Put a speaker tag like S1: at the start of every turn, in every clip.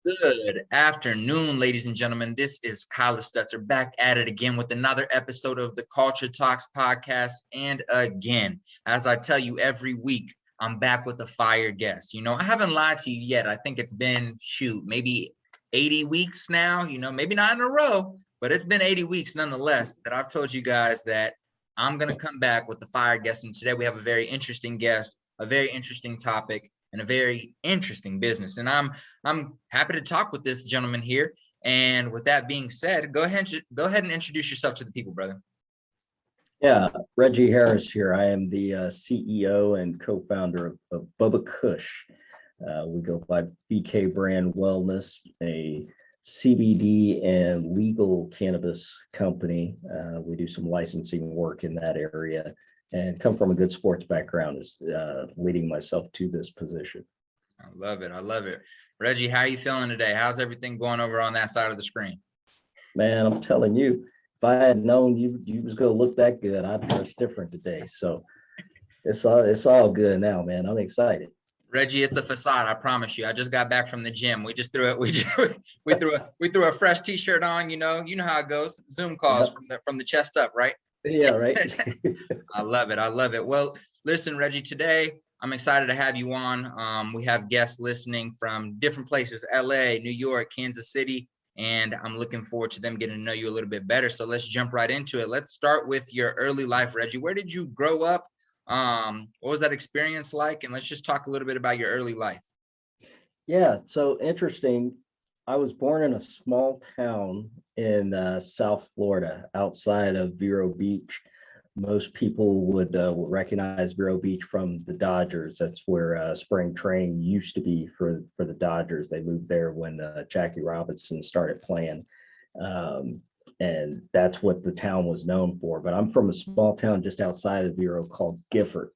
S1: Good afternoon, ladies and gentlemen. This is Kyle Stutzer back at it again with another episode of the Culture Talks podcast. And again, as I tell you every week, I'm back with a fire guest. I haven't lied to you yet. I think it's been, maybe 80 weeks now, maybe not in a row, but it's been 80 weeks nonetheless that I've told you guys that I'm going to come back with the fire guest. And today we have a very interesting guest, a very interesting topic, and a very interesting business. And I'm happy to talk with this gentleman here. And with that being said, go ahead and introduce yourself to the people, brother.
S2: Yeah, Reggie Harris here. I am the CEO and co-founder of Bubba Kush. We go by BK Brand Wellness, a CBD and legal cannabis company. We do some licensing work in that area and come from a good sports background as leading myself to this position.
S1: I love it. I love it. Reggie, how are you feeling today? How's everything going over on that side of the screen?
S2: Man, I'm telling you, if I had known you was going to look that good, I'd dress different today. So it's all good now, man. I'm excited.
S1: Reggie, it's a facade. I promise you. I just got back from the gym. We just threw it. We threw a fresh T-shirt on. You know how it goes. Zoom calls from the chest up, right?
S2: Yeah, right.
S1: I love it. I love it. Well, listen, Reggie, today I'm excited to have you on. We have guests listening from different places, LA, New York, Kansas City, and I'm looking forward to them getting to know you a little bit better. So let's jump right into it. Let's start with your early life, Reggie. Where did you grow up? What was that experience like? And let's just talk a little bit about your early life.
S2: Yeah, so interesting. I was born in a small town in South Florida, outside of Vero Beach. Most people would recognize Vero Beach from the Dodgers. That's where spring training used to be for the Dodgers. They moved there when Jackie Robinson started playing. And that's what the town was known for. But I'm from a small town just outside of Vero called Gifford.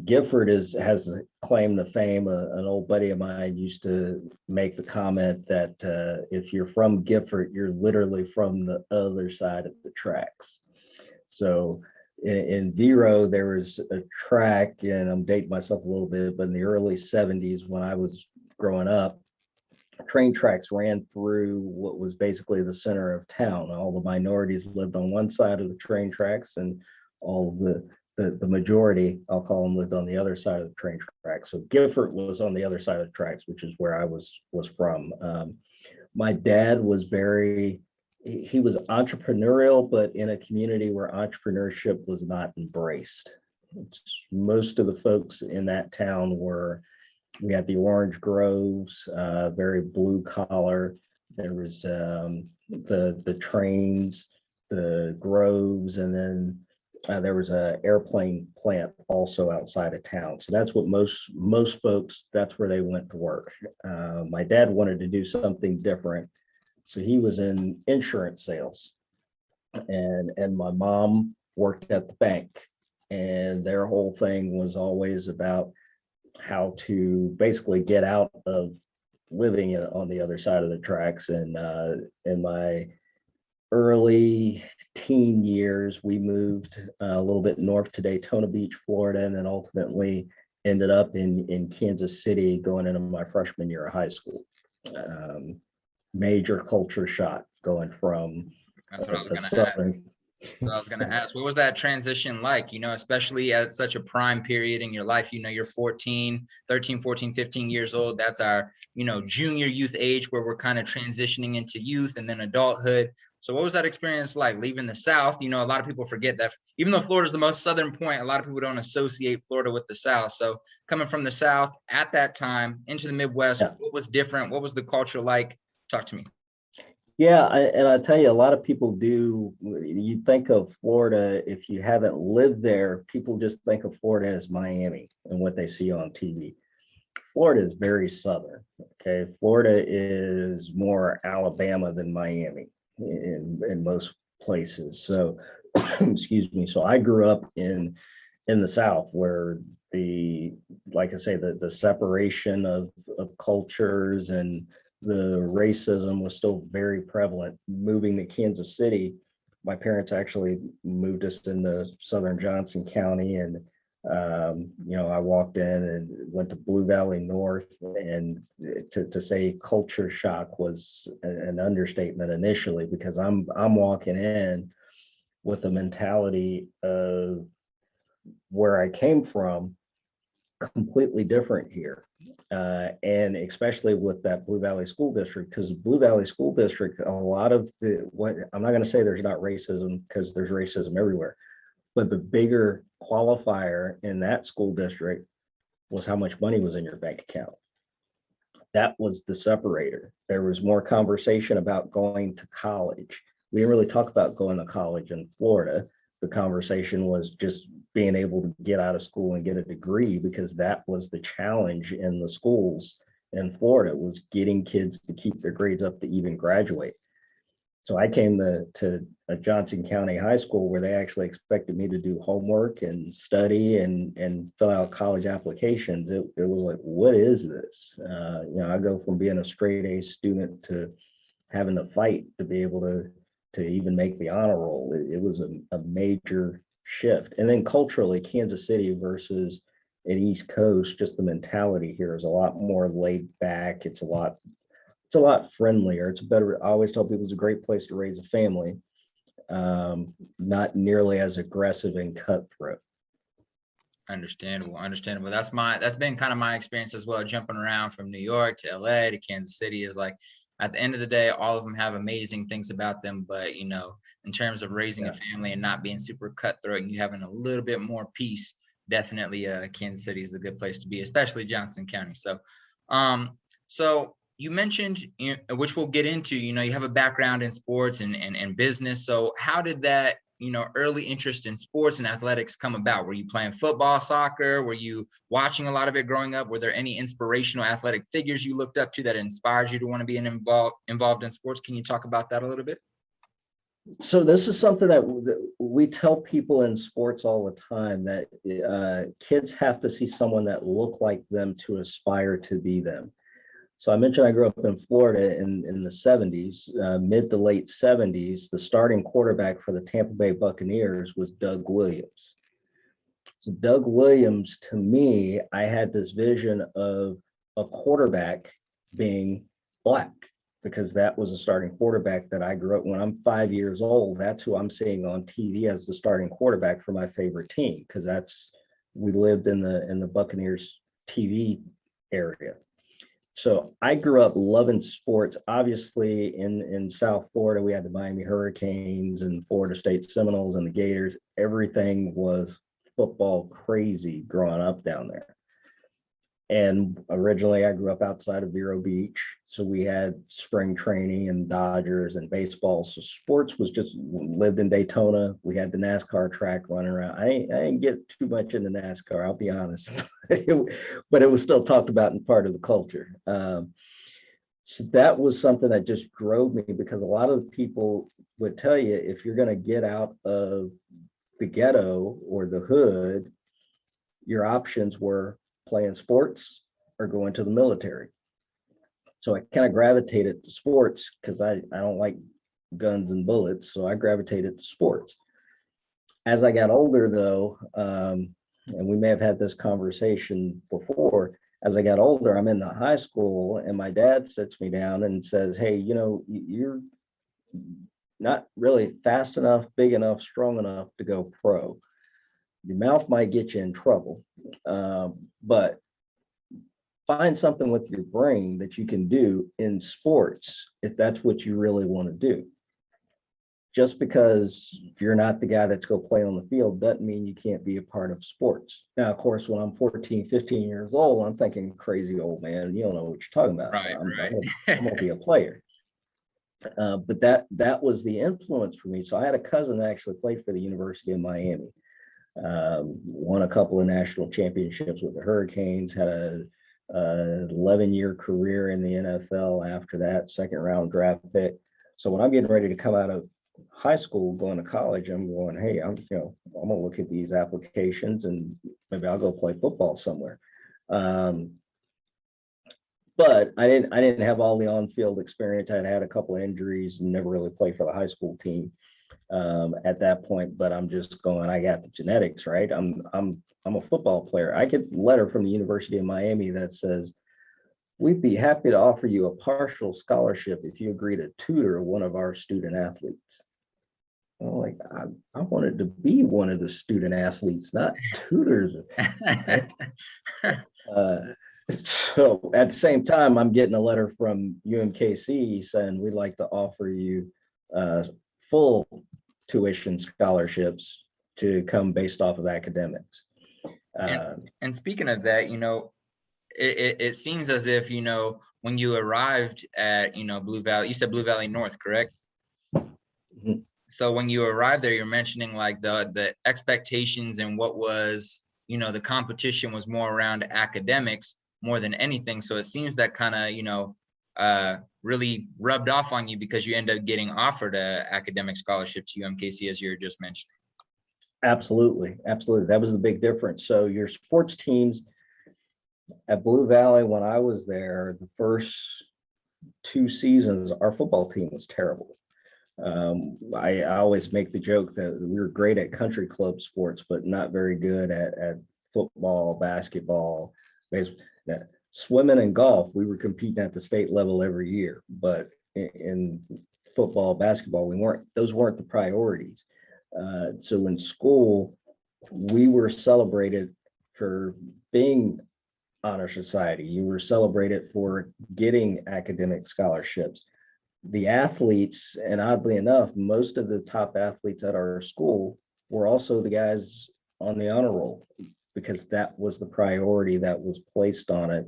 S2: Gifford has claim to fame. An old buddy of mine used to make the comment that if you're from Gifford, you're literally from the other side of the tracks. So in Vero, there was a track, and I'm dating myself a little bit, but in the early 70s, when I was growing up, train tracks ran through what was basically the center of town. All the minorities lived on one side of the train tracks, and all the majority, I'll call them, lived on the other side of the train tracks. So Gifford was on the other side of the tracks, which is where I was from. My dad was he was entrepreneurial, but in a community where entrepreneurship was not embraced. Most of the folks in that town we had the orange groves, very blue collar. There was the trains, the groves, and then there was an airplane plant also outside of town. So that's what most folks, that's where they went to work. My dad wanted to do something different. So he was in insurance sales, and my mom worked at the bank, and their whole thing was always about how to basically get out of living on the other side of the tracks. And in my early teen years, we moved a little bit north to Daytona Beach, Florida, and then ultimately ended up in Kansas City going into my freshman year of high school. Major culture shock going from
S1: That's what I was going to ask. What was that transition like, especially at such a prime period in your life? You're 13, 14, 15 years old. That's our, junior youth age, where we're kind of transitioning into youth and then adulthood. So what was that experience like leaving the South? A lot of people forget that even though Florida is the most southern point, a lot of people don't associate Florida with the South. So coming from the South at that time into the Midwest, What was different? What was the culture like? Talk to me.
S2: Yeah, and I tell you, a lot of people do. You think of Florida, if you haven't lived there, people just think of Florida as Miami and what they see on TV. Florida is very southern. Okay, Florida is more Alabama than Miami in most places. So, excuse me. So I grew up in the South, where like I say, the separation of cultures and the racism was still very prevalent. Moving to Kansas City, my parents actually moved us into southern Johnson County, and I walked in and went to Blue Valley North, and to say culture shock was an understatement initially, because I'm walking in with a mentality of where I came from, completely different here. And especially with that Blue Valley School District, because Blue Valley School District, a lot of what I'm not going to say there's not racism, because there's racism everywhere, but the bigger qualifier in that school district was how much money was in your bank account. That was the separator. There was more conversation about going to college. We didn't really talk about going to college in Florida. The conversation was just being able to get out of school and get a degree, because that was the challenge in the schools in Florida, was getting kids to keep their grades up to even graduate. So I came to a Johnson County high school where they actually expected me to do homework and study and fill out college applications. It was like, what is this? I go from being a straight A student to having to fight to be able to even make the honor roll. It was a major shift. And then culturally, Kansas City versus an East Coast, just the mentality here is a lot more laid back. It's a lot friendlier. It's a better, I always tell people it's a great place to raise a family. Not nearly as aggressive and cutthroat.
S1: Understandable. That's been kind of my experience as well, jumping around from New York to LA to Kansas City. Is like, at the end of the day, all of them have amazing things about them, but in terms of raising a family and not being super cutthroat and you having a little bit more peace, definitely Kansas City is a good place to be, especially Johnson County. So you mentioned, which we'll get into, you have a background in sports and business. So how did that, early interest in sports and athletics come about? Were you playing football, soccer? Were you watching a lot of it growing up? Were there any inspirational athletic figures you looked up to that inspired you to want to be involved in sports? Can you talk about that a little bit?
S2: So this is something that we tell people in sports all the time, that kids have to see someone that look like them to aspire to be them. So I mentioned I grew up in Florida in the 70s, mid to late 70s. The starting quarterback for the Tampa Bay Buccaneers was Doug Williams. So Doug Williams, to me, I had this vision of a quarterback being black, because that was a starting quarterback that I grew up when I'm 5 years old. That's who I'm seeing on TV as the starting quarterback for my favorite team, because we lived in the Buccaneers TV area. So I grew up loving sports. Obviously, in South Florida, we had the Miami Hurricanes and Florida State Seminoles and the Gators. Everything was football crazy growing up down there. And originally, I grew up outside of Vero Beach. So we had spring training and Dodgers and baseball. So sports was just, lived in Daytona. We had the NASCAR track running around. I didn't get too much into NASCAR, I'll be honest. But it was still talked about and part of the culture. So that was something that just drove me, because a lot of people would tell you, if you're going to get out of the ghetto or the hood, your options were playing sports or going to the military. So I kind of gravitated to sports because I don't like guns and bullets. So I gravitated to sports. As I got older, though, and we may have had this conversation before, as I got older, I'm in the high school and my dad sits me down and says, hey, you're not really fast enough, big enough, strong enough to go pro. Your mouth might get you in trouble, but find something with your brain that you can do in sports if that's what you really want to do. Just because you're not the guy that's go play on the field doesn't mean you can't be a part of sports. Now, of course, when I'm 14, 15 years old, I'm thinking, crazy old man, you don't know what you're talking about.
S1: Right.
S2: I'm gonna be a player. But that was the influence for me. So I had a cousin that actually played for the University of Miami. Won a couple of national championships with the Hurricanes, had a 11-year career in the NFL after that, second round draft pick. So when I'm getting ready to come out of high school, going to college, I'm going, hey, I'm gonna look at these applications and maybe I'll go play football somewhere. But I didn't have all the on-field experience. I'd had a couple of injuries and never really played for the high school team. at that point, but I'm just going, I got the genetics, right? I'm a football player. I get a letter from the University of Miami that says, we'd be happy to offer you a partial scholarship if you agree to tutor one of our student athletes. Well, like I wanted to be one of the student athletes, not tutors. So at the same time, I'm getting a letter from UMKC saying we'd like to offer you full tuition scholarships to come based off of academics.
S1: And speaking of that, it seems as if, when you arrived at, Blue Valley, you said Blue Valley North, correct?
S2: Mhm.
S1: So when you arrived there, you're mentioning like the expectations and what was, the competition was more around academics more than anything. So it seems that kind of, really rubbed off on you because you end up getting offered a academic scholarship to UMKC, as you were just mentioning.
S2: Absolutely. That was the big difference. So your sports teams at Blue Valley, when I was there, the first 2 seasons, our football team was terrible. I always make the joke that we were great at country club sports, but not very good at football, basketball, baseball, swimming and golf. We were competing at the state level every year, but in football, basketball, those weren't the priorities. So in school, we were celebrated for being honor society. You were celebrated for getting academic scholarships. The athletes, and oddly enough, most of the top athletes at our school were also the guys on the honor roll, because that was the priority that was placed on it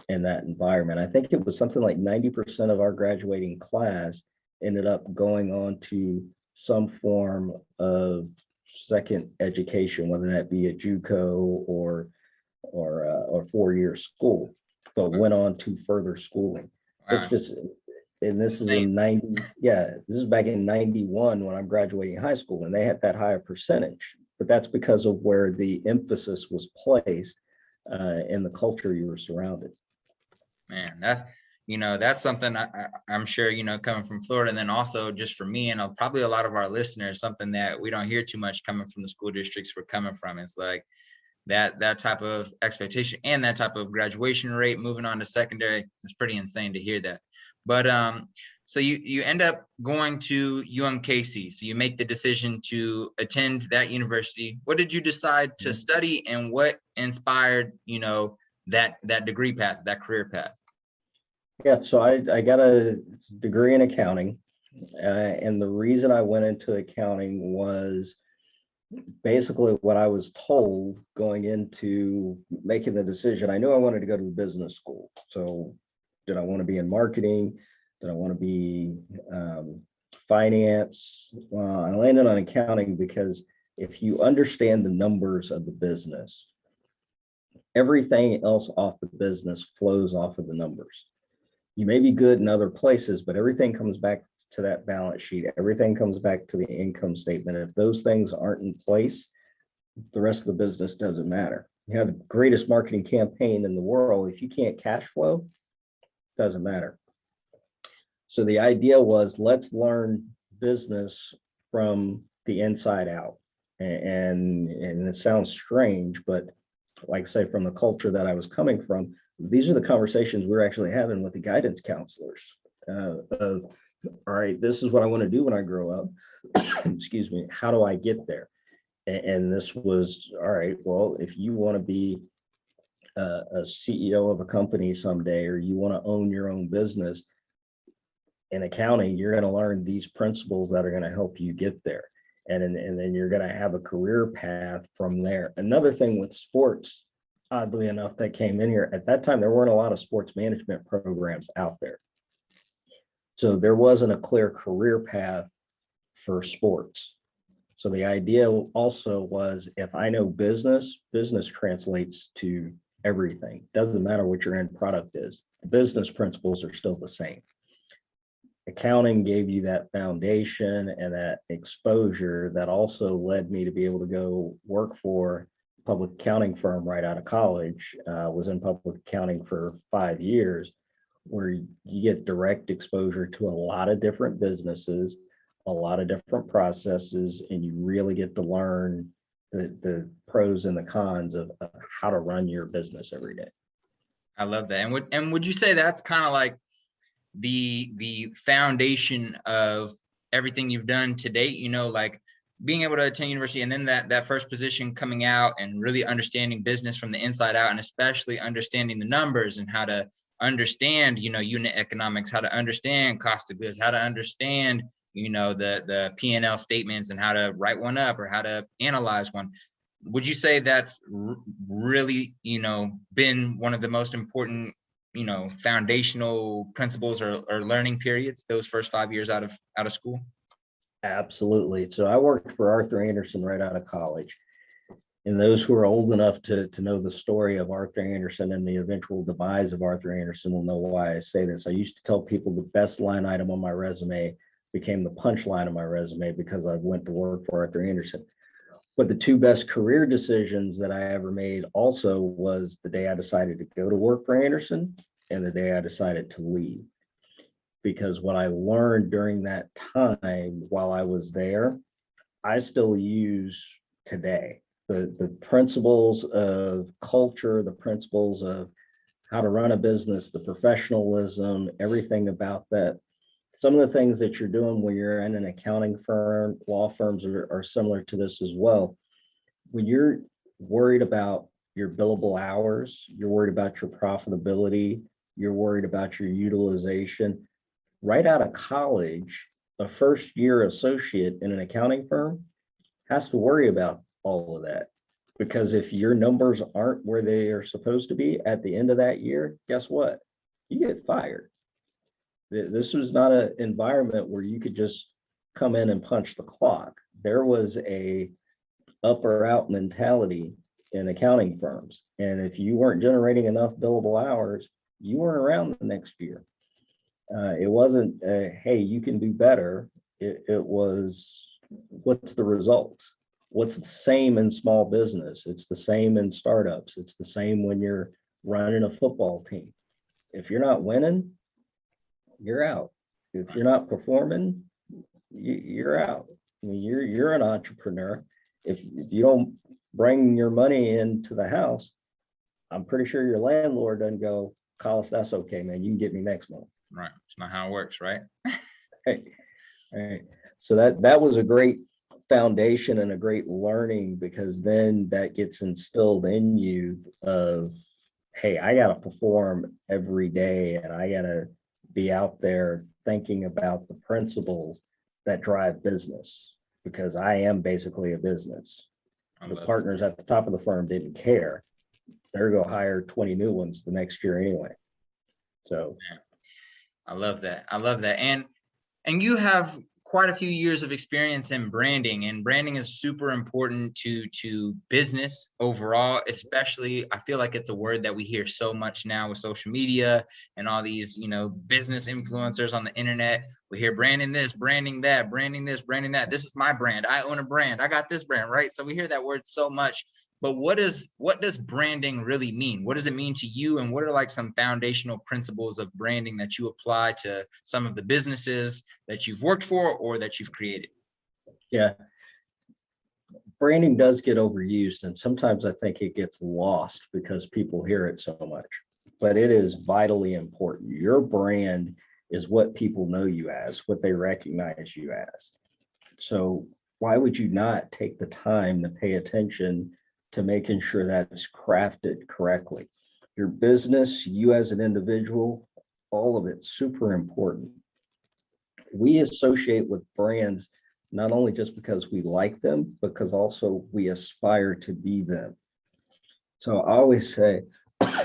S2: in that environment. I think it was something like 90% of our graduating class ended up going on to some form of second education, whether that be a JUCO or 4-year school, but went on to further schooling. It's
S1: Wow.
S2: just, and this is
S1: Insane.
S2: in 90, this is back in 91 when I'm graduating high school, and they had that higher percentage, but that's because of where the emphasis was placed in the culture you were surrounded.
S1: Man, that's something I'm sure, coming from Florida, and then also just for me and probably a lot of our listeners, something that we don't hear too much coming from the school districts we're coming from. It's like that type of expectation and that type of graduation rate moving on to secondary. It's pretty insane to hear that. But so you end up going to UMKC. So you make the decision to attend that university. What did you decide to study, and what inspired, that degree path, that career path?
S2: Yeah, so I got a degree in accounting, and the reason I went into accounting was basically what I was told going into making the decision. I knew I wanted to go to the business school. So did I want to be in marketing? Did I want to be finance? Well, I landed on accounting because if you understand the numbers of the business, everything else off the business flows off of the numbers. You may be good in other places, but everything comes back to that balance sheet. Everything comes back to the income statement. If those things aren't in place, the rest of the business doesn't matter. You have the greatest marketing campaign in the world. If you can't cash flow, it doesn't matter. So the idea was, let's learn business from the inside out. And it sounds strange, but like I say, from the culture that I was coming from, these are the conversations we're actually having with the guidance counselors. All right, this is what I want to do when I grow up. Excuse me. How do I get there? And this was, all right, well, if you want to be a CEO of a company someday, or you want to own your own business, in accounting, you're going to learn these principles that are going to help you get there. And then you're going to have a career path from there. Another thing with sports, oddly enough, that came in here, at that time, there weren't a lot of sports management programs out there. So there wasn't a clear career path for sports. So the idea also was, if I know business, business translates to everything. Doesn't matter what your end product is. The business principles are still the same. Accounting gave you that foundation and that exposure that also led me to be able to go work for a public accounting firm right out of college. Was in public accounting for 5 years, where you get direct exposure to a lot of different businesses, a lot of different processes, and you really get to learn the pros and the cons of how to run your business every day.
S1: I love that. And would you say that's kind of like the foundation of everything you've done to date, you know, like being able to attend university and then that first position coming out and really understanding business from the inside out, and especially understanding the numbers and how to understand, you know, unit economics, how to understand cost of goods, how to understand, you know, the P&L statements and how to write one up or how to analyze one. Would you say that's really, you know, been one of the most important, you know, foundational principles or learning periods, those first 5 years out of school?
S2: Absolutely. So I worked for Arthur Andersen right out of college. And those who are old enough to know the story of Arthur Andersen and the eventual demise of Arthur Andersen will know why I say this. I used to tell people the best line item on my resume became the punchline of my resume because I went to work for Arthur Andersen. But the two best career decisions that I ever made also was the day I decided to go to work for Andersen and the day I decided to leave. Because what I learned during that time while I was there, I still use today. The principles of culture, the principles of how to run a business, the professionalism, everything about that. Some of the things that you're doing when you're in an accounting firm, law firms are similar to this as well. When you're worried about your billable hours, you're worried about your profitability, you're worried about your utilization. Right out of college, a first year associate in an accounting firm has to worry about all of that. Because if your numbers aren't where they are supposed to be at the end of that year, guess what? You get fired. This was not an environment where you could just come in and punch the clock. There was a up or out mentality in accounting firms. And if you weren't generating enough billable hours, you weren't around the next year. It wasn't, hey, you can do better. It was, what's the result? What's the same in small business? It's the same in startups. It's the same when you're running a football team. If you're not winning, you're out. If you're not performing, you're out. I mean, you're an entrepreneur. If you don't bring your money into the house, I'm pretty sure your landlord doesn't go, Collis, that's okay, man. You can get me next month.
S1: Right. It's not how it works, right?
S2: Right. So that was a great foundation and a great learning, because then that gets instilled in you of, hey, I got to perform every day and I got to be out there thinking about the principles that drive business, because I am basically a business. The partners at the top of the firm didn't care. They're going to hire 20 new ones the next year anyway. So
S1: I love that. I love that. And you have quite a few years of experience in branding, and branding is super important to business overall. Especially, I feel like it's a word that we hear so much now with social media and all these, you know, business influencers on the internet. We hear branding this, branding that, branding this, branding that. This is my brand. I own a brand. I got this brand, right? So we hear that word so much. But what does branding really mean? What does it mean to you? And what are like some foundational principles of branding that you apply to some of the businesses that you've worked for or that you've created?
S2: Yeah, branding does get overused, and sometimes I think it gets lost because people hear it so much, but it is vitally important. Your brand is what people know you as, what they recognize you as. So why would you not take the time to pay attention to making sure that it's crafted correctly? Your business, you as an individual, all of it's super important. We associate with brands not only just because we like them, because also we aspire to be them. So I always say,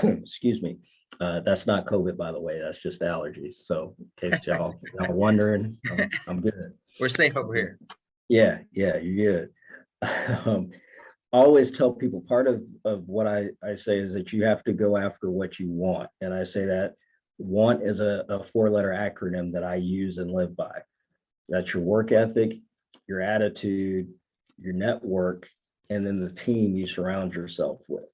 S2: excuse me, that's not COVID, by the way, that's just allergies. So in case y'all wondering, I'm good.
S1: We're safe over here.
S2: Yeah, you're good. I always tell people part of what I say is that you have to go after what you want. And I say that want is a 4-letter acronym that I use and live by. That's your work ethic, your attitude, your network, and then the team you surround yourself with.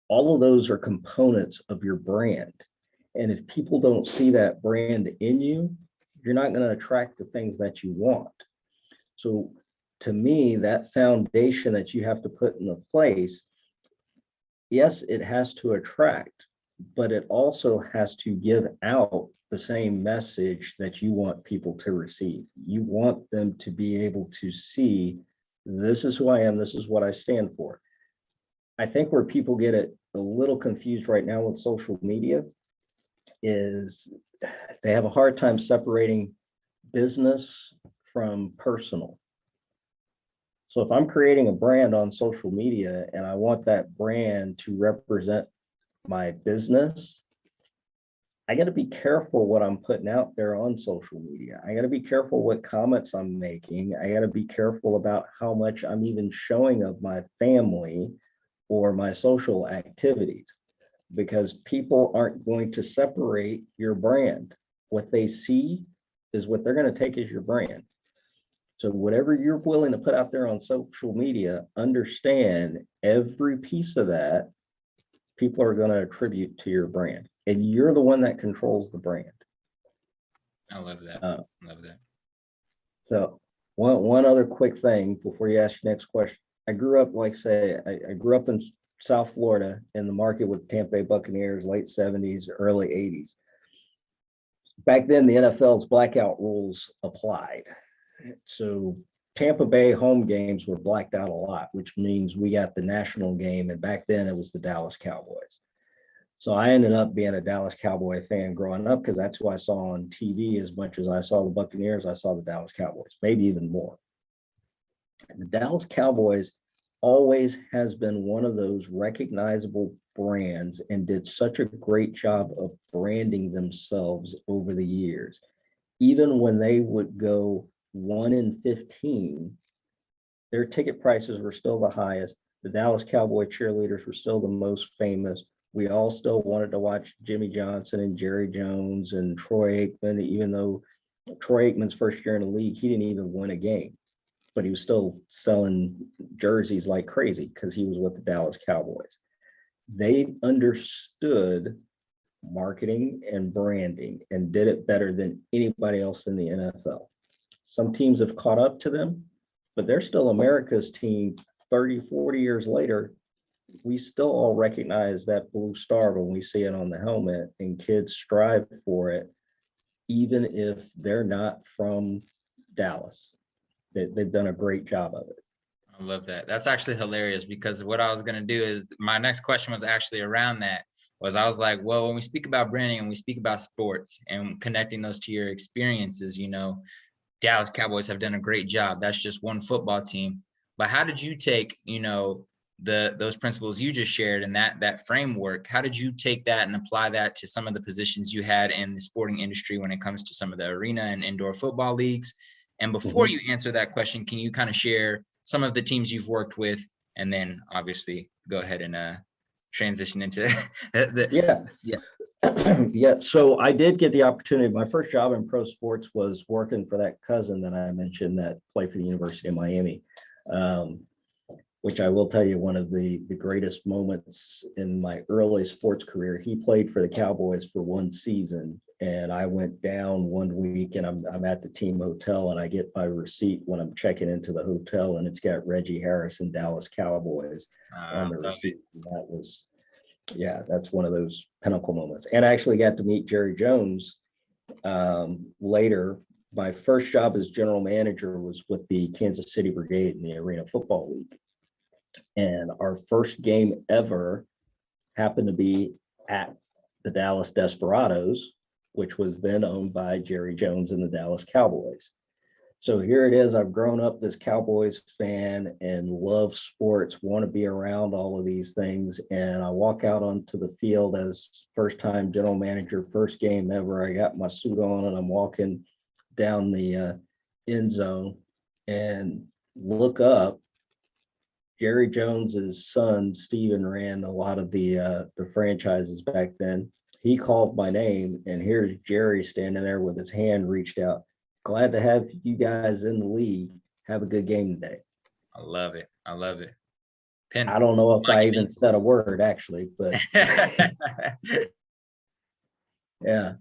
S2: All of those are components of your brand. And if people don't see that brand in you, you're not going to attract the things that you want. So to me, that foundation that you have to put into place, yes, it has to attract, but it also has to give out the same message that you want people to receive. You want them to be able to see, this is who I am, this is what I stand for. I think where people get it a little confused right now with social media is they have a hard time separating business from personal. So if I'm creating a brand on social media and I want that brand to represent my business, I got to be careful what I'm putting out there on social media. I got to be careful what comments I'm making. I got to be careful about how much I'm even showing of my family or my social activities, because people aren't going to separate your brand. What they see is what they're going to take as your brand. So whatever you're willing to put out there on social media, understand every piece of that, people are going to attribute to your brand, and you're the one that controls the brand.
S1: I love that. Love that.
S2: So one other quick thing before you ask your next question. I grew up, like say, I grew up in South Florida in the market with Tampa Bay Buccaneers, late 70s, early 80s. Back then, the NFL's blackout rules applied. So Tampa Bay home games were blacked out a lot, which means we got the national game. And back then it was the Dallas Cowboys. So I ended up being a Dallas Cowboy fan growing up because that's who I saw on TV. As much as I saw the Buccaneers, I saw the Dallas Cowboys, maybe even more. The Dallas Cowboys always has been one of those recognizable brands and did such a great job of branding themselves over the years. Even when they would go 1-15, their ticket prices were still the highest. The Dallas Cowboy cheerleaders were still the most famous. We all still wanted to watch Jimmy Johnson and Jerry Jones and Troy Aikman, even though Troy Aikman's first year in the league, he didn't even win a game, but he was still selling jerseys like crazy because he was with the Dallas Cowboys. They understood marketing and branding and did it better than anybody else in the NFL. Some teams have caught up to them, but they're still America's team 30, 40 years later. We still all recognize that blue star when we see it on the helmet, and kids strive for it, even if they're not from Dallas. They've done a great job of it.
S1: I love that. That's actually hilarious, because what I was going to do is my next question was actually around that. I was like, well, when we speak about branding and we speak about sports and connecting those to your experiences, Dallas Cowboys have done a great job. That's just one football team. But how did you take, those principles you just shared and that framework? How did you take that and apply that to some of the positions you had in the sporting industry when it comes to some of the arena and indoor football leagues? And before you answer that question, can you kind of share some of the teams you've worked with, and then obviously go ahead and transition into
S2: Yeah. So I did get the opportunity. My first job in pro sports was working for that cousin that I mentioned that played for the University of Miami, which I will tell you, one of the greatest moments in my early sports career. He played for the Cowboys for one season, and I went down one week, and I'm at the team hotel, and I get my receipt when I'm checking into the hotel, and it's got Reggie Harris and Dallas Cowboys on the receipt. That was, that's one of those pinnacle moments. And I actually got to meet Jerry Jones later. My first job as general manager was with the Kansas City Brigade in the Arena Football League. And our first game ever happened to be at the Dallas Desperados, which was then owned by Jerry Jones and the Dallas Cowboys. So here it is. I've grown up this Cowboys fan and love sports, want to be around all of these things. And I walk out onto the field as first time general manager, first game ever. I got my suit on and I'm walking down the end zone and look up. Jerry Jones's son, Steven, ran a lot of the franchises back then. He called my name, and here's Jerry standing there with his hand reached out. Glad to have you guys in the league. Have a good game today.
S1: I love it. I
S2: don't know if I even said a word, actually, but yeah.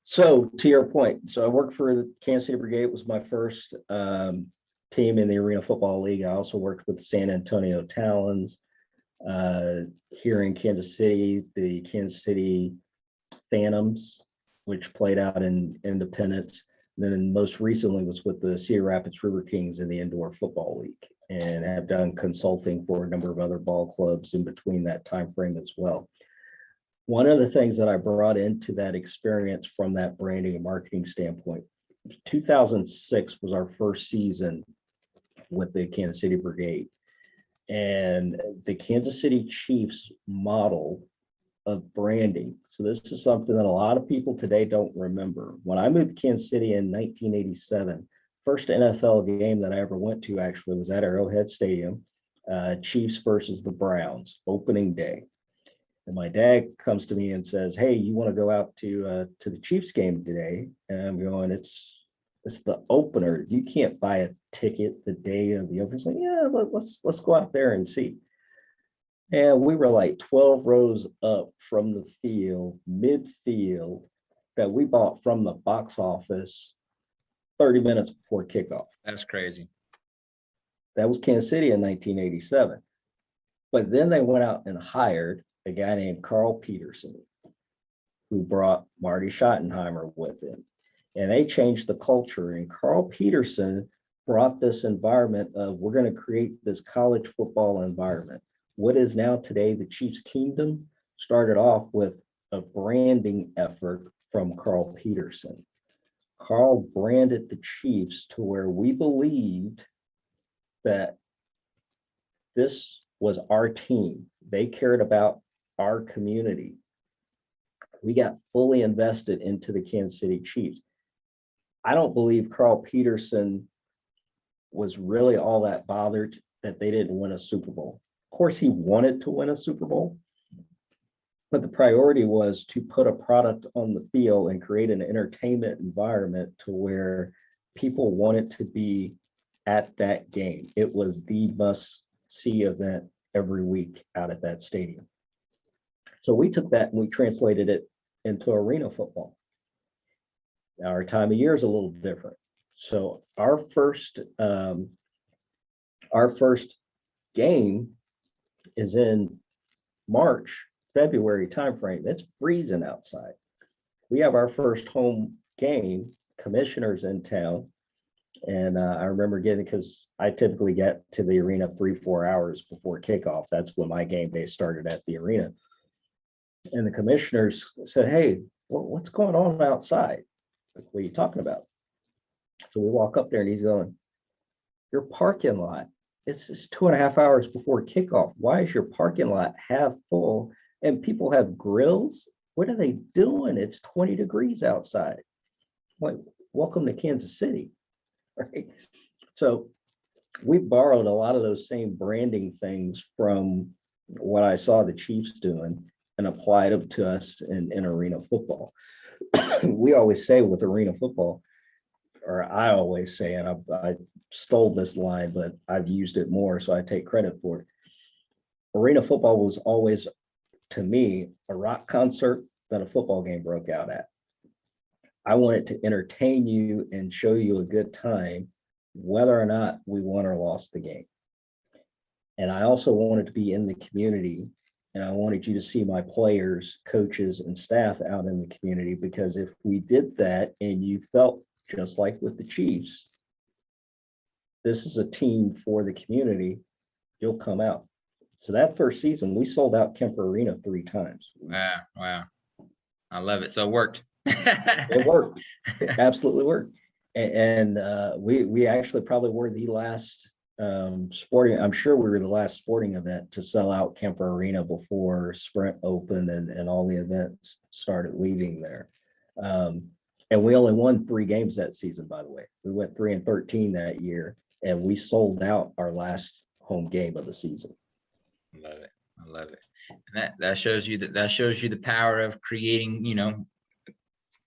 S2: So to your point, so I worked for the Kansas City Brigade. It was my first team in the Arena Football League. I also worked with the San Antonio Talons. Here in Kansas City, the Kansas City Phantoms, which played out in Independence. And then most recently was with the Cedar Rapids River Kings in the Indoor Football League, and have done consulting for a number of other ball clubs in between that time frame as well. One of the things that I brought into that experience from that branding and marketing standpoint, 2006 was our first season with the Kansas City Brigade. And the Kansas City Chiefs model of branding. So this is something that a lot of people today don't remember. When I moved to Kansas City in 1987, first NFL game that I ever went to actually was at Arrowhead Stadium, Chiefs versus the Browns, opening day. And my dad comes to me and says, "Hey, you want to go out to the Chiefs game today?" And I'm going, "It's the opener. You can't buy a ticket the day of the opener." He's like, "Yeah, let's go out there and see." And we were like 12 rows up from the field, midfield, that we bought from the box office 30 minutes before kickoff.
S1: That's crazy.
S2: That was Kansas City in 1987. But then they went out and hired a guy named Carl Peterson, who brought Marty Schottenheimer with him. And they changed the culture. And Carl Peterson brought this environment of, we're going to create this college football environment. What is now today the Chiefs Kingdom started off with a branding effort from Carl Peterson. Carl branded the Chiefs to where we believed that this was our team. They cared about our community. We got fully invested into the Kansas City Chiefs. I don't believe Carl Peterson was really all that bothered that they didn't win a Super Bowl. Of course, he wanted to win a Super Bowl, but the priority was to put a product on the field and create an entertainment environment to where people wanted to be at that game. It was the must-see event every week out at that stadium. So we took that and we translated it into arena football. Now, our time of year is a little different. So our first game is in March, February timeframe. It's freezing outside. We have our first home game, commissioners in town. And I remember getting, because I typically get to the arena 3-4 hours before kickoff. That's when my game day started at the arena. And the commissioners said, "Hey, what's going on outside? Like, what are you talking about?" So we walk up there and he's going, "Your parking lot, it's 2.5 hours before kickoff. Why is your parking lot half full and people have grills? What are they doing? It's 20 degrees outside." Like, welcome to Kansas City, right? So we borrowed a lot of those same branding things from what I saw the Chiefs doing and applied them to us in arena football. We always say with arena football, or I always say, and I stole this line, but I've used it more, so I take credit for it. Arena football was always, to me, a rock concert that a football game broke out at. I wanted to entertain you and show you a good time, whether or not we won or lost the game. And I also wanted to be in the community, and I wanted you to see my players, coaches, and staff out in the community, because if we did that and you felt just like with the Chiefs, this is a team for the community, you'll come out. So that first season, we sold out Kemper Arena 3 times.
S1: Wow. I love it. So it worked.
S2: It worked. It absolutely worked. And we actually probably were the last sporting, I'm sure we were the last sporting event to sell out Kemper Arena before Sprint opened and all the events started leaving there. And we only won 3 games that season, by the way. We went 3-13 that year, and we sold out our last home game of the season.
S1: I love it. And that shows you the power of creating,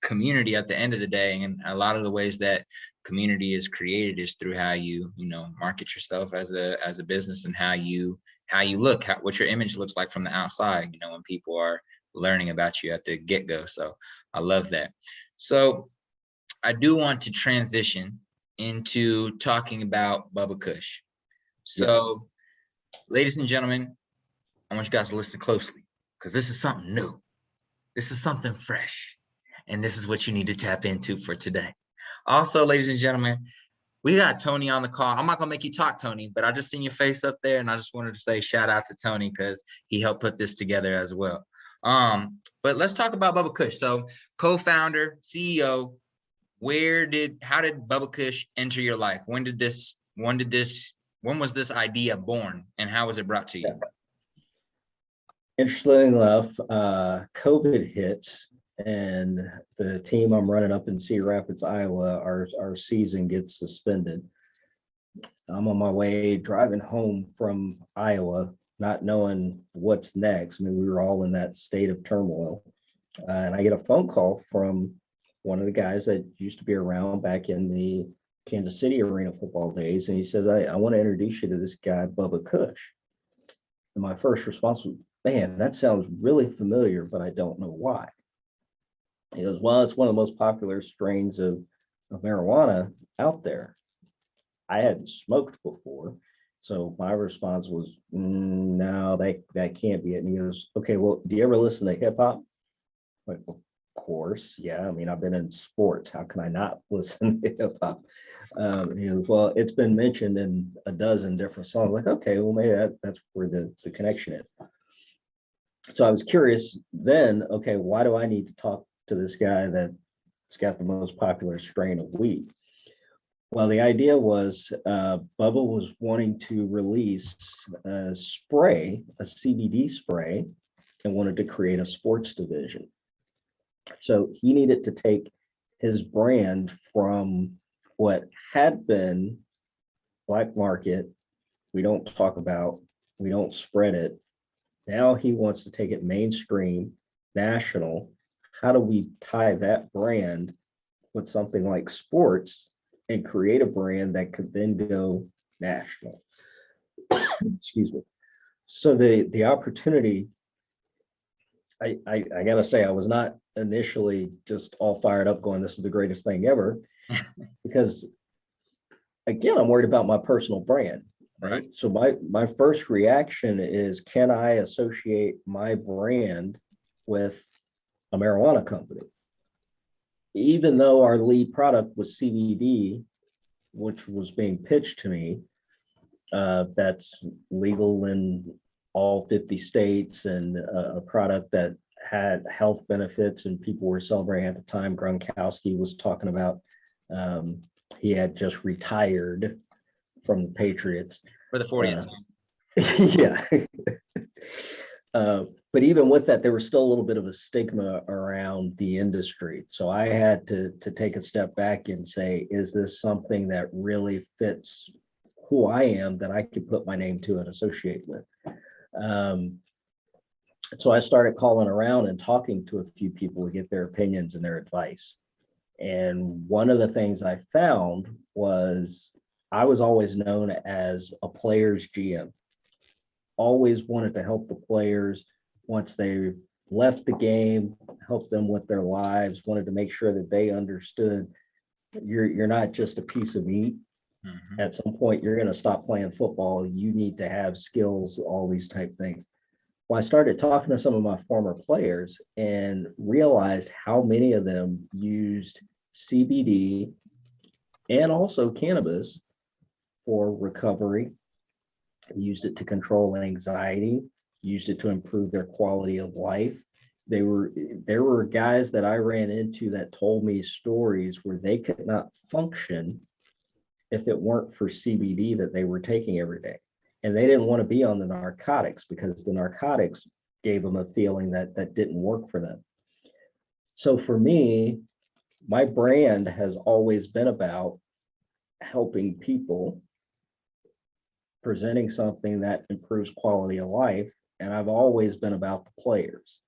S1: community at the end of the day. And a lot of the ways that community is created is through how you market yourself as a business, and how you look, what your image looks like from the outside. When people are learning about you at the get-go. So I love that. So I do want to transition into talking about Bubba Kush. So, ladies and gentlemen, I want you guys to listen closely because this is something new. This is something fresh. And this is what you need to tap into for today. Also, ladies and gentlemen, we got Tony on the call. I'm not going to make you talk, Tony, but I just seen your face up there, and I just wanted to say shout out to Tony because he helped put this together as well. But let's talk about Bubba Kush. So, co-founder, CEO, how did Bubba Kush enter your life? When was this idea born, and how was it brought to you?
S2: Interestingly enough, COVID hit, and the team I'm running up in Cedar Rapids, Iowa, our season gets suspended. I'm on my way driving home from Iowa, not knowing what's next. I mean, we were all in that state of turmoil. And I get a phone call from one of the guys that used to be around back in the Kansas City arena football days. And he says, I want to introduce you to this guy, Bubba Kush. And my first response was, man, that sounds really familiar, but I don't know why. He goes, well, it's one of the most popular strains of marijuana out there. I hadn't smoked before. So my response was, no, that can't be it. And he goes, okay, well, do you ever listen to hip hop? Like, of course, yeah. I mean, I've been in sports. How can I not listen to hip hop? He goes, well, it's been mentioned in a dozen different songs. Like, okay, well, maybe that's where the connection is. So I was curious then, okay, why do I need to talk to this guy that's got the most popular strain of weed? Well, the idea was Bubba was wanting to release a spray, a CBD spray, and wanted to create a sports division. So he needed to take his brand from what had been black market, we don't talk about, we don't spread it. Now he wants to take it mainstream, national. How do we tie that brand with something like sports and create a brand that could then go national? Excuse me. So the opportunity, I gotta say, I was not initially just all fired up going, this is the greatest thing ever, because again, I'm worried about my personal brand. Right. So my first reaction is, can I associate my brand with a marijuana company? Even though our lead product was CBD, which was being pitched to me, that's legal in all 50 states and a product that had health benefits and people were celebrating at the time. Gronkowski was talking about, he had just retired from the Patriots
S1: for the 40th.
S2: Yeah. But even with that, there was still a little bit of a stigma around the industry. So I had to take a step back and say, is this something that really fits who I am that I could put my name to and associate with? So I started calling around and talking to a few people to get their opinions and their advice. And one of the things I found was I was always known as a player's GM. Always wanted to help the players once they left the game, help them with their lives, wanted to make sure that they understood you're not just a piece of meat. Mm-hmm. At some point, you're going to stop playing football. You need to have skills, all these type things. Well, I started talking to some of my former players and realized how many of them used CBD and also cannabis for recovery, used it to control anxiety, used it to improve their quality of life. There were guys that I ran into that told me stories where they could not function if it weren't for CBD that they were taking every day. And they didn't want to be on the narcotics because the narcotics gave them a feeling that didn't work for them. So for me, my brand has always been about helping people, presenting something that improves quality of life. And I've always been about the players.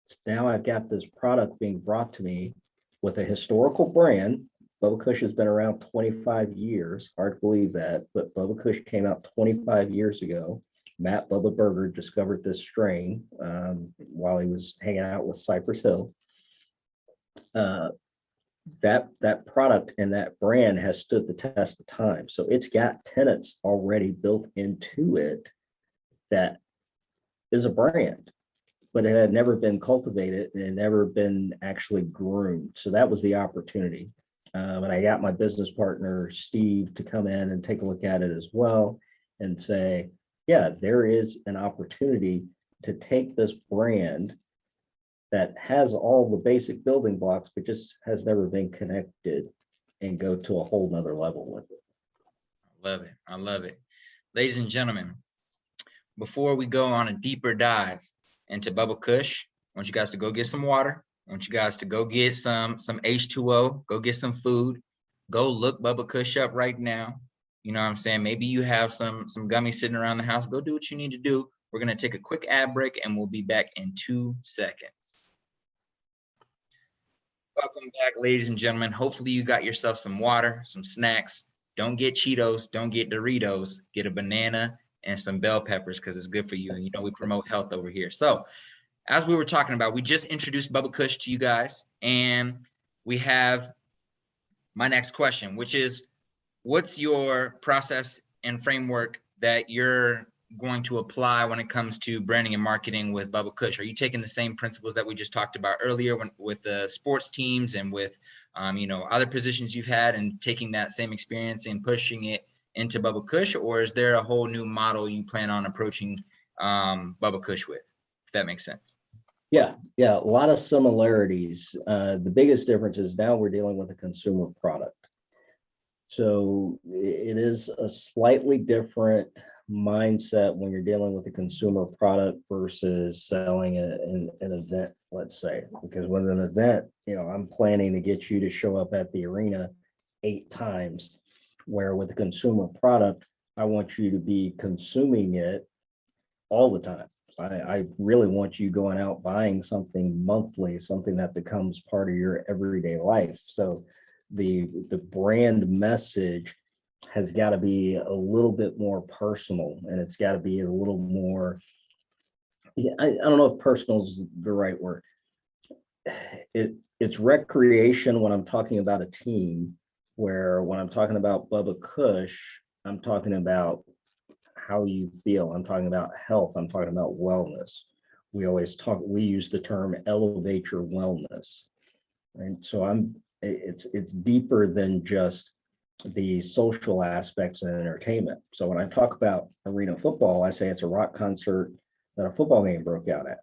S2: So now I've got this product being brought to me with a historical brand. Bubba Kush has been around 25 years. Hard to believe that, but Bubba Kush came out 25 years ago. Matt Bubba Burger discovered this strain while he was hanging out with Cypress Hill. That product and that brand has stood the test of time. So it's got tenets already built into it that is a brand, but it had never been cultivated and had never been actually groomed. So that was the opportunity. And I got my business partner, Steve, to come in and take a look at it as well and say, yeah, there is an opportunity to take this brand that has all the basic building blocks, but just has never been connected and go to a whole nother level with it.
S1: I love it. I love it. Ladies and gentlemen, before we go on a deeper dive into Bubba Kush, I want you guys to go get some water. I want you guys to go get some H2O, go get some food, go look Bubba Kush up right now. You know what I'm saying? Maybe you have some gummies sitting around the house. Go do what you need to do. We're going to take a quick ad break and we'll be back in 2 seconds. Welcome back, ladies and gentlemen. Hopefully you got yourself some water, some snacks. Don't get Cheetos, don't get Doritos. Get a banana and some bell peppers because it's good for you. And you know we promote health over here. So as we were talking about, we just introduced Bubba Kush to you guys, and we have my next question, which is, what's your process and framework that you're going to apply when it comes to branding and marketing with Bubba Kush? Are you taking the same principles that we just talked about earlier with the sports teams and with other positions you've had, and taking that same experience and pushing it into Bubba Kush? Or is there a whole new model you plan on approaching Bubba Kush with, if that makes sense?
S2: Yeah, a lot of similarities. The biggest difference is now we're dealing with a consumer product. So it is a slightly different mindset when you're dealing with a consumer product versus selling an event, let's say. Because with an event, I'm planning to get you to show up at the arena 8 times, where with a consumer product, I want you to be consuming it all the time. I really want you going out buying something monthly, something that becomes part of your everyday life. So the brand message has got to be a little bit more personal, and it's got to be a little more, I don't know if personal is the right word. It's recreation when I'm talking about a team, where when I'm talking about Bubba Kush, I'm talking about how you feel. I'm talking about health. I'm talking about wellness. We use the term elevate your wellness. Right. So it's deeper than just the social aspects and entertainment. So when I talk about arena football, I say it's a rock concert that a football game broke out at.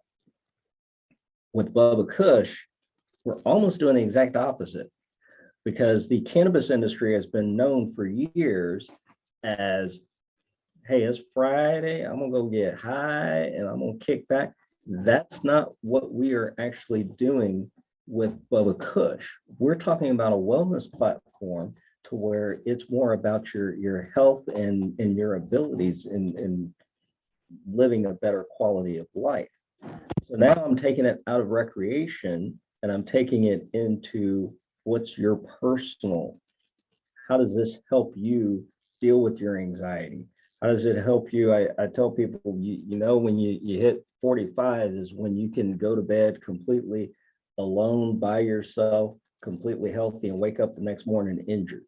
S2: With Bubba Kush, we're almost doing the exact opposite, because the cannabis industry has been known for years as, hey, it's Friday, I'm gonna go get high and I'm gonna kick back. That's not what we are actually doing with Bubba Kush. We're talking about a wellness platform to where it's more about your health and your abilities in living a better quality of life. So now I'm taking it out of recreation and I'm taking it into what's your personal. How does this help you deal with your anxiety? How does it help you? I tell people, when you hit 45 is when you can go to bed completely alone by yourself, completely healthy, and wake up the next morning injured.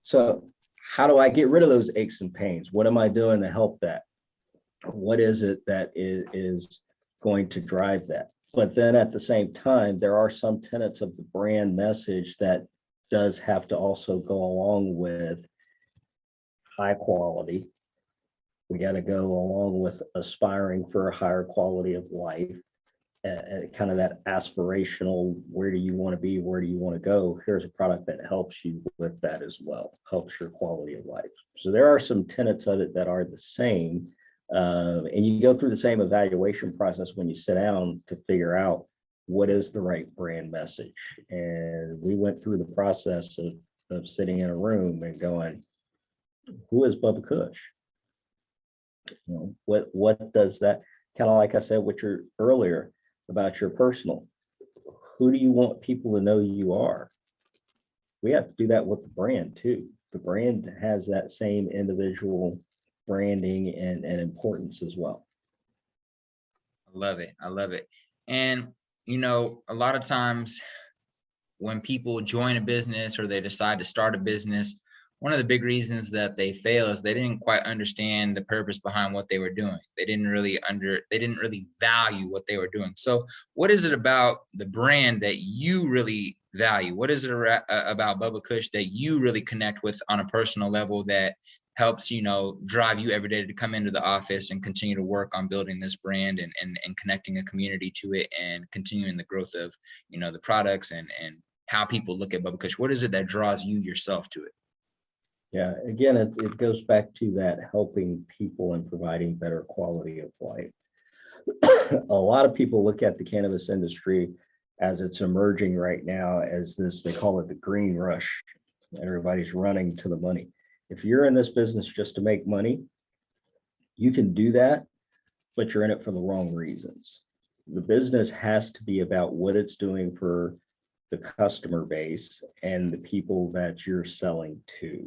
S2: So how do I get rid of those aches and pains? What am I doing to help that? What is it that is going to drive that? But then at the same time, there are some tenets of the brand message that does have to also go along with high quality. We got to go along with aspiring for a higher quality of life, kind of that aspirational, where do you want to be? Where do you want to go? Here's a product that helps you with that as well, helps your quality of life. So there are some tenets of it that are the same. And you go through the same evaluation process when you sit down to figure out what is the right brand message. And we went through the process of sitting in a room and going, who is Bubba Kush? What does that, kind of like I said with your earlier about your personal, who do you want people to know you are? We have to do that with the brand too. the brand has that same individual branding and importance as well.
S1: I love it. I love it. And, you know, a lot of times when people join a business or they decide to start a business, one of the big reasons that they fail is they didn't quite understand the purpose behind what they were doing. They didn't really value what they were doing. So what is it about the brand that you really value? What is it about Bubba Kush that you really connect with on a personal level that helps, you know, drive you every day to come into the office and continue to work on building this brand and connecting a community to it and continuing the growth of, you know, the products and how people look at Bubba Kush? What is it that draws you yourself to it?
S2: Yeah, again, it goes back to that helping people and providing better quality of life. A lot of people look at the cannabis industry as it's emerging right now as this, they call it the green rush. Everybody's running to the money. If you're in this business just to make money, you can do that, but you're in it for the wrong reasons. The business has to be about what it's doing for the customer base and the people that you're selling to.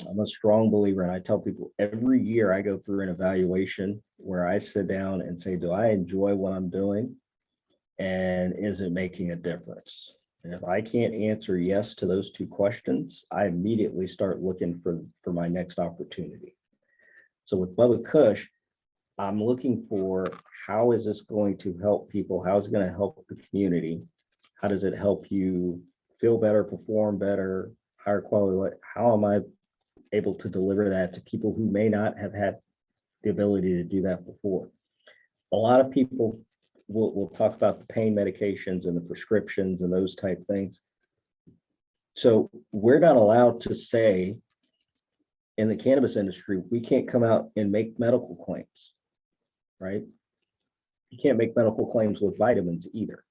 S2: I'm a strong believer, and I tell people every year I go through an evaluation where I sit down and say, do I enjoy what I'm doing? And is it making a difference? And if I can't answer yes to those two questions, I immediately start looking for my next opportunity. So with Bubba Kush, I'm looking for how is this going to help people? How is it going to help the community? How does it help you feel better, perform better, higher quality? How am I able to deliver that to people who may not have had the ability to do that before? A lot of people will talk about the pain medications and the prescriptions and those type things. So we're not allowed to say in the cannabis industry, we can't come out and make medical claims, right? You can't make medical claims with vitamins either.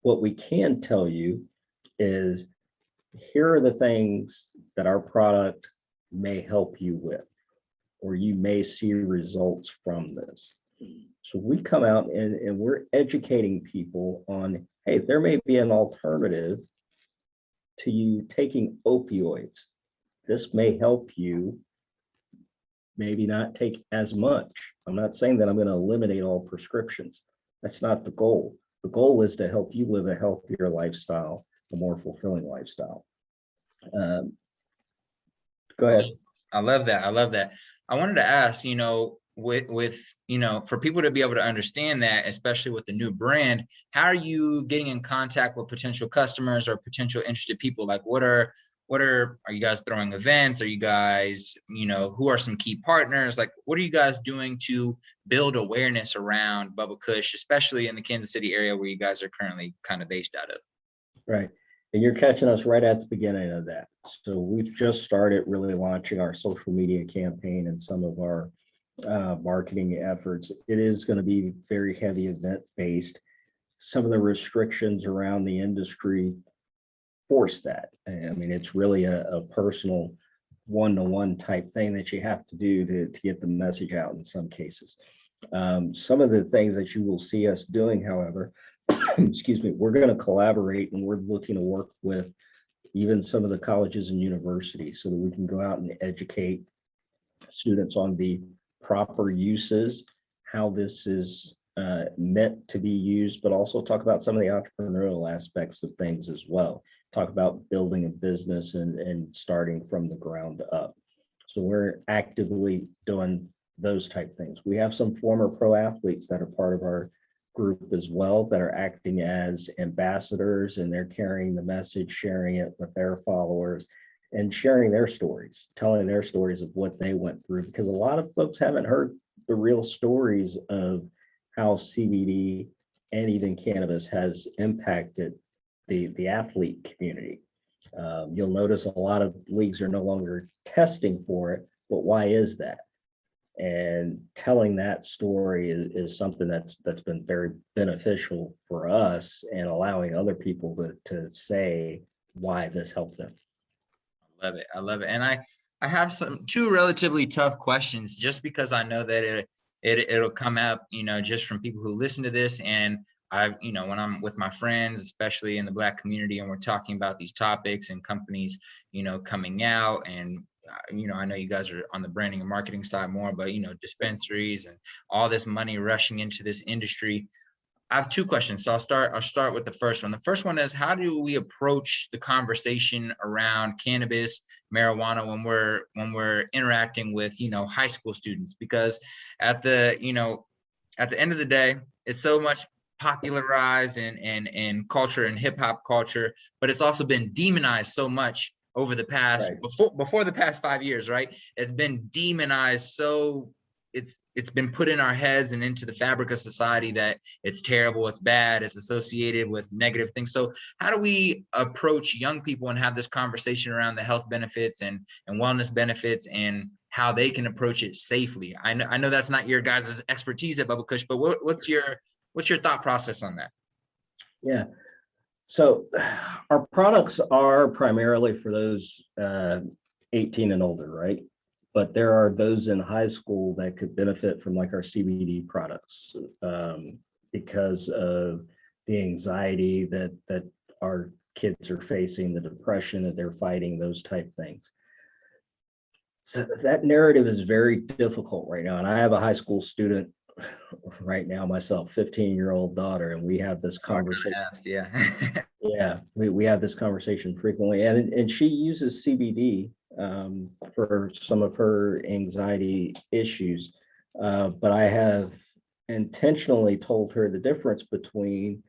S2: What we can tell you is here are the things that our product may help you with, or you may see results from this. So we come out and we're educating people on, hey, there may be an alternative to you taking opioids. This may help you maybe not take as much. I'm not saying that I'm going to eliminate all prescriptions. That's not the goal. The goal is to help you live a healthier lifestyle, a more fulfilling lifestyle. Go ahead.
S1: I love that. I love that. I wanted to ask, you know, with you know, for people to be able to understand that, especially with the new brand, how are you getting in contact with potential customers or potential interested people? Like, are you guys throwing events? Are you guys, you know, who are some key partners? Like, what are you guys doing to build awareness around Bubba Kush, especially in the Kansas City area where you guys are currently kind of based out of?
S2: Right. And you're catching us right at the beginning of that. So we've just started really launching our social media campaign and some of our marketing efforts. It is going to be very heavy event based. Some of the restrictions around the industry force that. I mean, it's really a personal one-to-one type thing that you have to do to get the message out in some cases. Some of the things that you will see us doing, however, excuse me, we're going to collaborate and we're looking to work with even some of the colleges and universities so that we can go out and educate students on the proper uses, how this is meant to be used, but also talk about some of the entrepreneurial aspects of things as well. Talk about building a business and starting from the ground up. So we're actively doing those type things. We have some former pro athletes that are part of our group as well that are acting as ambassadors, and they're carrying the message, sharing it with their followers and sharing their stories, telling their stories of what they went through, because a lot of folks haven't heard the real stories of how CBD and even cannabis has impacted the athlete community. You'll notice a lot of leagues are no longer testing for it, but why is that? And telling that story is something that's been very beneficial for us and allowing other people to say why this helped them.
S1: I love it. I love it. And I have two relatively tough questions just because I know that it'll come up, you know, just from people who listen to this. And when I'm with my friends, especially in the Black community, and we're talking about these topics and companies, coming out, and I know you guys are on the branding and marketing side more, but dispensaries and all this money rushing into this industry. I have two questions. So I'll start with the first one. The first one is, how do we approach the conversation around cannabis, marijuana when we're interacting with, high school students? Because at the end of the day, it's so much popularized in culture and hip hop culture, but it's also been demonized so much over the past, before the past 5 years, right? It's been demonized. So it's been put in our heads and into the fabric of society that it's terrible, it's bad, it's associated with negative things. So how do we approach young people and have this conversation around the health benefits and wellness benefits and how they can approach it safely? I know that's not your guys' expertise at Bubba Kush, but what's your thought process on that?
S2: Yeah. So our products are primarily for those 18 and older, right? But there are those in high school that could benefit from like our CBD products because of the anxiety that our kids are facing, the depression that they're fighting, those type things. So that narrative is very difficult right now. And I have a high school student right now myself, 15-year-old daughter, and we have this conversation. Yeah, we have this conversation frequently, and she uses CBD for some of her anxiety issues, but I have intentionally told her the difference between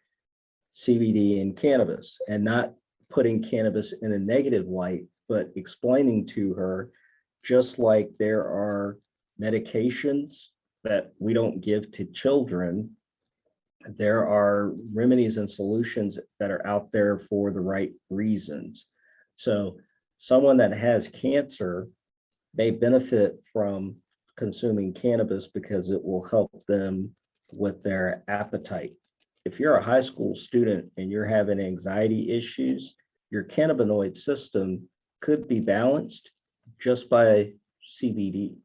S2: CBD and cannabis, and not putting cannabis in a negative light, but explaining to her, just like there are medications that we don't give to children, there are remedies and solutions that are out there for the right reasons. So someone that has cancer may benefit from consuming cannabis because it will help them with their appetite. If you're a high school student and you're having anxiety issues, your cannabinoid system could be balanced just by CBD.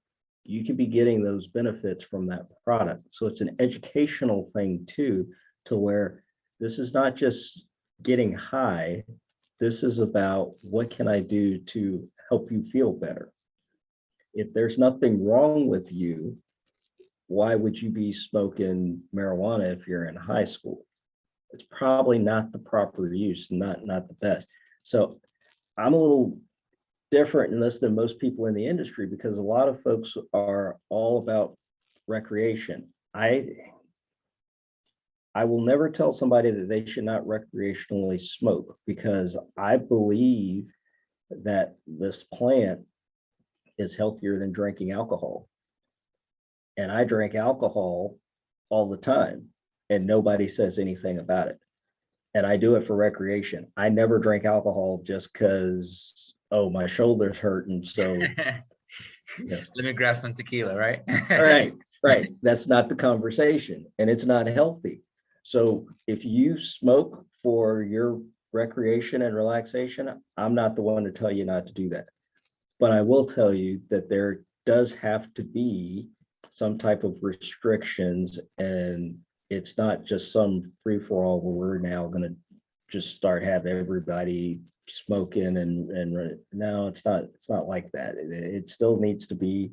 S2: You could be getting those benefits from that product. So it's an educational thing too, to where this is not just getting high. This is about, what can I do to help you feel better? If there's nothing wrong with you, why would you be smoking marijuana if you're in high school? It's probably not the proper use, not the best. So I'm a little different in this than most people in the industry, because a lot of folks are all about recreation. I will never tell somebody that they should not recreationally smoke, because I believe that this plant is healthier than drinking alcohol. And I drink alcohol all the time and nobody says anything about it. And I do it for recreation. I never drink alcohol just because, oh, my shoulder's hurting. So
S1: let me grab some tequila, right?
S2: Right. That's not the conversation, and it's not healthy. So if you smoke for your recreation and relaxation, I'm not the one to tell you not to do that. But I will tell you that there does have to be some type of restrictions, and it's not just some free for all where we're now going to just start having everybody smoking and no, it's not like that. It still needs to be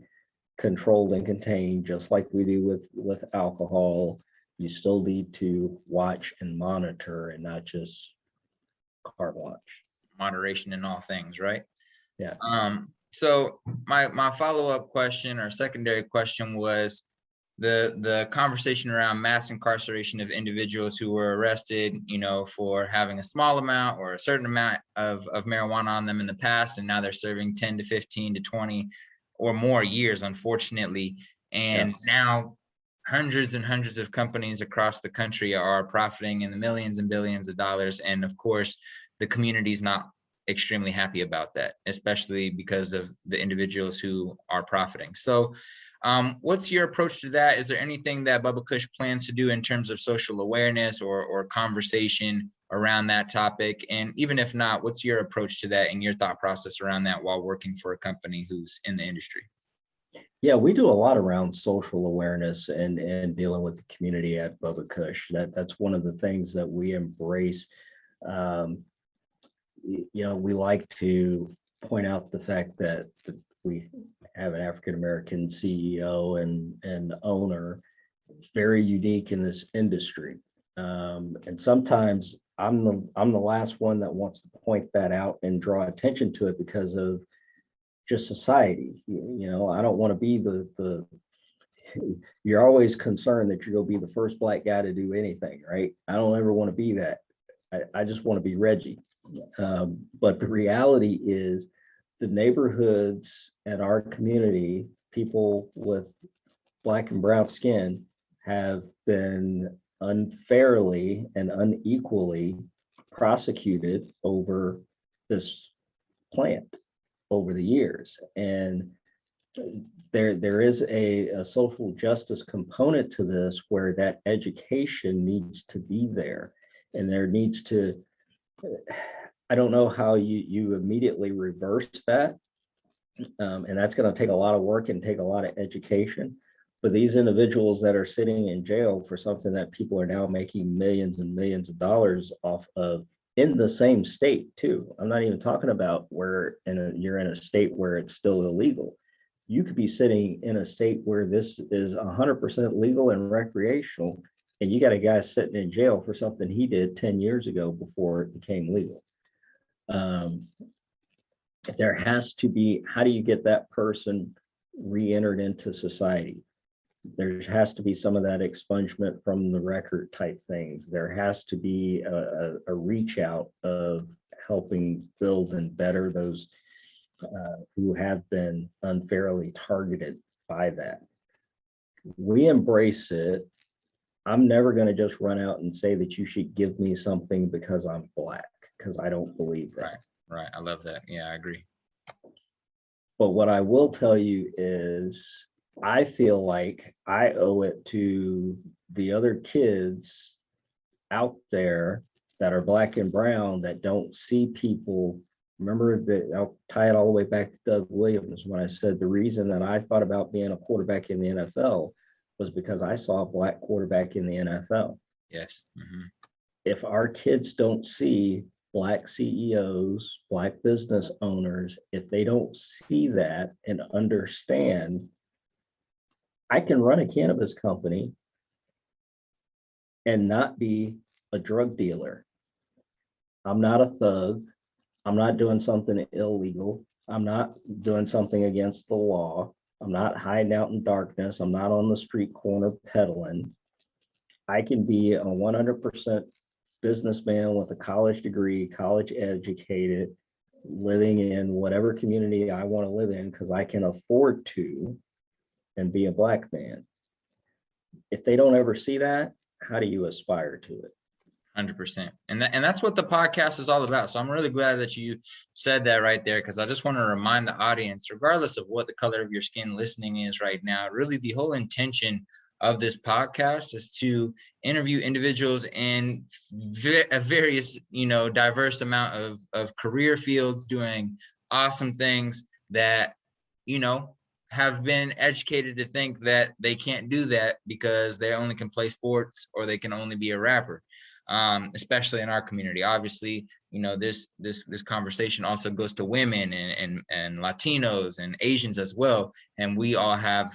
S2: controlled and contained, just like we do with alcohol. You still need to watch and monitor, and not just carte blanche.
S1: Moderation in all things, right?
S2: Yeah.
S1: So my follow-up question or secondary question was the conversation around mass incarceration of individuals who were arrested, for having a small amount or a certain amount of marijuana on them in the past, and now they're serving 10 to 15 to 20 or more years, unfortunately. And now hundreds and hundreds of companies across the country are profiting in the millions and billions of dollars. And of course, the community is not extremely happy about that, especially because of the individuals who are profiting. So what's your approach to that? Is there anything that Bubba Kush plans to do in terms of social awareness or conversation around that topic? And even if not, what's your approach to that and your thought process around that while working for a company who's in the industry?
S2: Yeah, we do a lot around social awareness and dealing with the community at Bubba Kush. That's one of the things that we embrace. Um, we like to point out the fact that we have an African American CEO and owner, very unique in this industry. And sometimes I'm the last one that wants to point that out and draw attention to it because of just society. I don't want to be the you're always concerned that you're going to be the first black guy to do anything, right? I don't ever want to be that. I just want to be Reggie. But the reality is the neighborhoods and our community, people with black and brown skin, have been unfairly and unequally prosecuted over this plant over the years. And there is a social justice component to this where that education needs to be there. And there needs to, I don't know how you immediately reverse that. And that's going to take a lot of work and take a lot of education. But these individuals that are sitting in jail for something that people are now making millions and millions of dollars off of in the same state too. I'm not even talking about where you're in a state where it's still illegal. You could be sitting in a state where this is 100% legal and recreational, and you got a guy sitting in jail for something he did 10 years ago before it became legal. There has to be, how do you get that person re-entered into society? There has to be some of that expungement from the record type things. There has to be a reach out of helping build and better those who have been unfairly targeted by that. We embrace it. I'm never going to just run out and say that you should give me something because I'm black, because I don't believe that.
S1: Right. I love that. Yeah, I agree.
S2: But what I will tell you is I feel like I owe it to the other kids out there that are black and brown that don't see people. Remember that I'll tie it all the way back to Doug Williams when I said the reason that I thought about being a quarterback in the NFL was because I saw a black quarterback in the NFL.
S1: Yes. Mm-hmm.
S2: If our kids don't see black CEOs, black business owners, if they don't see that and understand, I can run a cannabis company and not be a drug dealer. I'm not a thug. I'm not doing something illegal. I'm not doing something against the law. I'm not hiding out in darkness. I'm not on the street corner peddling. I can be a 100% businessman with a college degree, college educated, living in whatever community I want to live in because I can afford to, and be a black man. If they don't ever see that, how do you aspire to it?
S1: 100%. And that's what the podcast is all about. So I'm really glad that you said that right there, because I just want to remind the audience, regardless of what the color of your skin listening is right now, really the whole intention of this podcast is to interview individuals in various, diverse amount of career fields doing awesome things that, have been educated to think that they can't do that because they only can play sports or they can only be a rapper. Especially in our community. Obviously, this conversation also goes to women and Latinos and Asians as well. And we all have,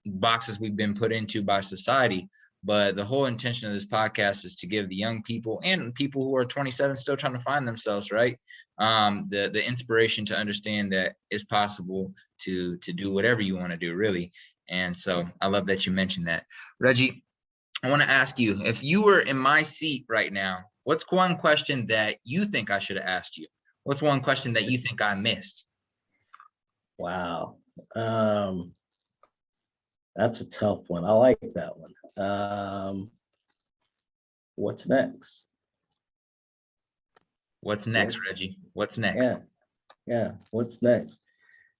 S1: boxes we've been put into by society. But the whole intention of this podcast is to give the young people and people who are 27 still trying to find themselves, right? The inspiration to understand that it's possible to do whatever you want to do, really. And so I love that you mentioned that. Reggie, I want to ask you, if you were in my seat right now, what's one question that you think I should have asked you? What's one question that you think I missed?
S2: Wow. That's a tough one. I like that one. What's next?
S1: What's next, Reggie? What's next?
S2: Yeah. What's next?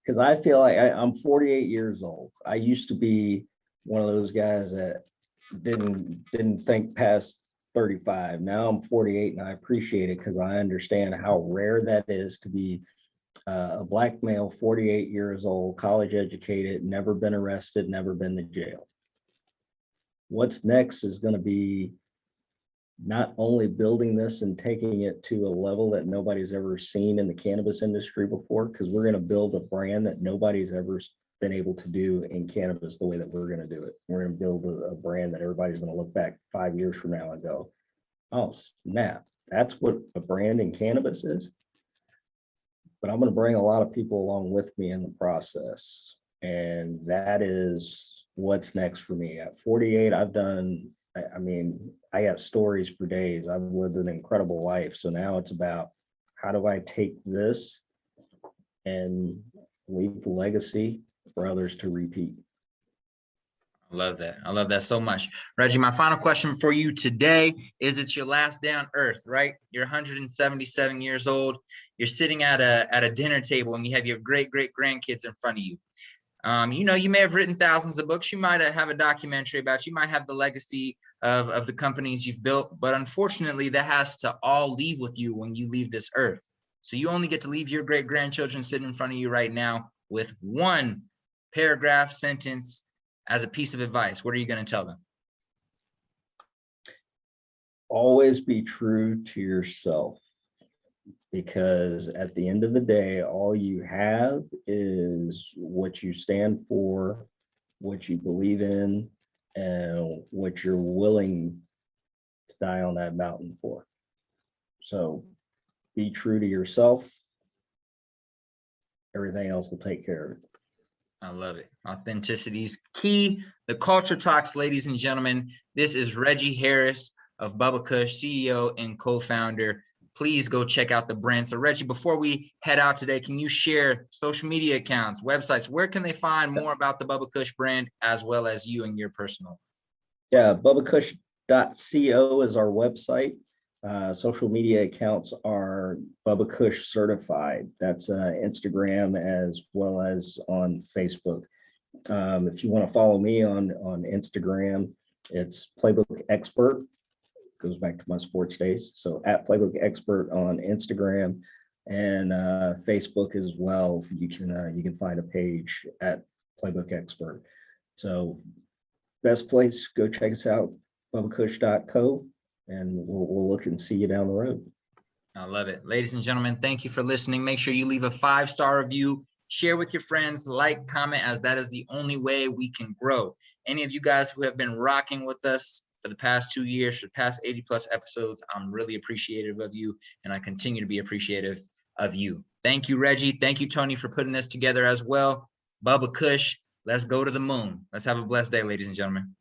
S2: Because I feel like I'm 48 years old. I used to be one of those guys that didn't think past 35. Now I'm 48 and I appreciate it because I understand how rare that is to be A black male, 48 years old, college educated, never been arrested, never been to jail. What's next is going to be not only building this and taking it to a level that nobody's ever seen in the cannabis industry before, because we're going to build a brand that nobody's ever been able to do in cannabis the way that we're going to do it. We're going to build a brand that everybody's going to look back 5 years from now and go, oh, snap, that's what a brand in cannabis is. But I'm going to bring a lot of people along with me in the process. And that is what's next for me. At 48, I've done, I mean, I have stories for days. I've lived an incredible life. So now it's about how do I take this and leave the legacy for others to repeat.
S1: I love that. I love that so much. Reggie, my final question for you today is, it's your last day on earth, right? You're 177 years old. You're sitting at a dinner table and you have your great grandkids in front of you. You know, you may have written thousands of books. You might have a documentary about you. You might have the legacy of the companies you've built. But unfortunately, that has to all leave with you when you leave this earth. So you only get to leave your great grandchildren sitting in front of you right now with one paragraph sentence as a piece of advice. What are you going to tell them?
S2: Always be true to yourself, because at the end of the day, all you have is what you stand for, what you believe in, and what you're willing to die on that mountain for. So be true to yourself. Everything else will take care of it.
S1: I love it. Authenticity is key. The Culture Talks, ladies and gentlemen. This is Reggie Harris of Bubba Kush, CEO and co-founder. Please go check out the brand. So Reggie, before we head out today, can you share social media accounts, websites? Where can they find more about the Bubba Kush brand, as well as you and your personal?
S2: Yeah, bubbakush.co is our website. Social media accounts are Bubba Kush Certified. That's Instagram as well as on Facebook. If you want to follow me on Instagram, it's Playbook Expert. Goes back to my sports days. So at Playbook Expert on Instagram and Facebook as well. You can find a page at Playbook Expert. So best place, go check us out, bubbakush.co, and we'll look and see you down the road.
S1: I love it. Ladies and gentlemen, thank you for listening. Make sure you leave a 5-star review, share with your friends, like, comment, as that is the only way we can grow. Any of you guys who have been rocking with us for the past 2 years, for the past 80+ episodes, I'm really appreciative of you, and I continue to be appreciative of you. Thank you, Reggie. Thank you, Tony, for putting this together as well. Bubba Kush, let's go to the moon. Let's have a blessed day, ladies and gentlemen.